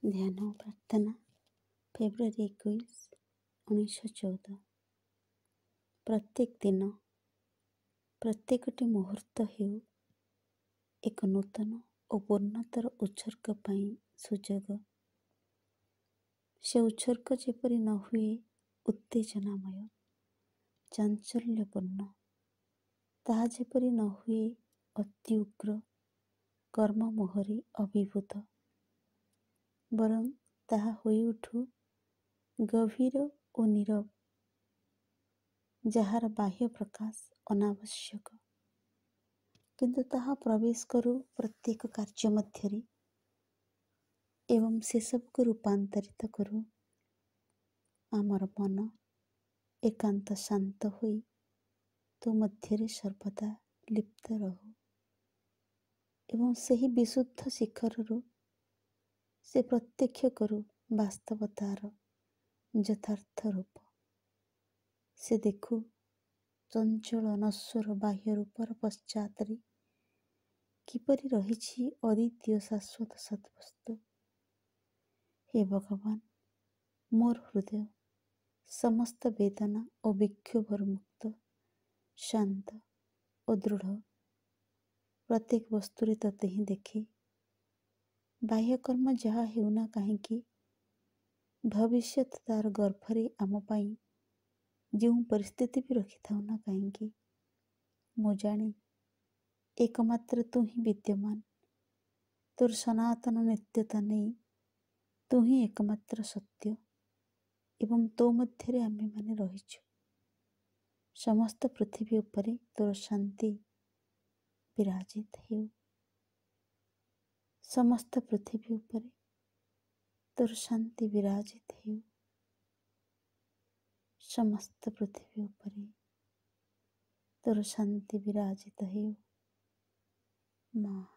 ଧ୍ୟାନ ଓ ପ୍ରାର୍ଥନା ଫେବୃଆରୀ 21, 1914। ପ୍ରତ୍ୟେକ ଦିନ ପ୍ରତ୍ୟେକଟି ମୁହୂର୍ତ୍ତ ହେଉ ଏକ ନୂତନ ଓ ପୂର୍ଣ୍ଣତର ଉତ୍ସର୍ଗ ପାଇଁ ସୁଯୋଗ। ସେ ଉତ୍ସର୍ଗ ଯେପରି ନ ହୁଏ ଉତ୍ତେଜନାମୟ, ଚାଞ୍ଚଲ୍ୟପୂର୍ଣ୍ଣ, ତାହା ଯେପରି ନ ହୁଏ ଅତି ଉଗ୍ର, କର୍ମମୋହରେ ଅଭିଭୂତ, ବରଂ ତାହା ହୋଇଉଠୁ ଗଭୀର ଓ ନୀରବ, ଯାହାର ବାହ୍ୟ ପ୍ରକାଶ ଅନାବଶ୍ୟକ, କିନ୍ତୁ ତାହା ପ୍ରବେଶ କରୁ ପ୍ରତ୍ୟେକ କାର୍ଯ୍ୟ ମଧ୍ୟରେ ଏବଂ ସେସବୁକୁ ରୂପାନ୍ତରିତ କରୁ ଆମର ମନ ଏକାନ୍ତ ଶାନ୍ତ ହୋଇ ତୋ ମଧ୍ୟରେ ସର୍ବଦା ଲିପ୍ତ ରହୁ ଏବଂ ସେହି ବିଶୁଦ୍ଧ ଶିଖରରୁ ସେ ପ୍ରତ୍ୟକ୍ଷ କରୁ ବାସ୍ତବତାର ଯଥାର୍ଥ ରୂପ। ସେ ଦେଖୁ ଚଞ୍ଚଳ ନଶ୍ୱର ବାହ୍ୟ ରୂପର ପଶ୍ଚାତରେ କିପରି ରହିଛି ଅଦ୍ୱିତୀୟ ଶାଶ୍ୱତ ସଦ୍ବସ୍ତୁ। ହେ ଭଗବାନ, ମୋର ହୃଦୟ ସମସ୍ତ ବେଦନା ଓ ବିକ୍ଷୋଭରୁ ମୁକ୍ତ, ଶାନ୍ତ ଓ ଦୃଢ଼। ପ୍ରତ୍ୟେକ ବସ୍ତୁରେ ତୋତେ ହିଁ ଦେଖେ। ବାହ୍ୟକର୍ମ ଯାହା ହେଉନା କାହିଁକି, ଭବିଷ୍ୟତ ତାର ଗର୍ଭରେ ଆମ ପାଇଁ ଯେଉଁ ପରିସ୍ଥିତି ବି ରଖିଥାଉ ନା କାହିଁକି, ମୁଁ ଜାଣେ ଏକମାତ୍ର ତୁ ହିଁ ବିଦ୍ୟମାନ। ତୋର ସନାତନ ନିତ୍ୟତା ନେଇ ତୁ ହିଁ ଏକମାତ୍ର ସତ୍ୟ ଏବଂ ତୋ ମଧ୍ୟରେ ଆମେମାନେ ରହିଛୁ। ସମସ୍ତ ପୃଥିବୀ ଉପରେ ତୋର ଶାନ୍ତି ବିରାଜିତ ହେଉ। ସମସ୍ତ ପୃଥିବୀ ଉପରେ ତୋର ଶାନ୍ତି ବିରାଜିତ ହେଉ। ସମସ୍ତ ପୃଥିବୀ ଉପରେ ତୋର ଶାନ୍ତି ବିରାଜିତ ହେଉ। ମା।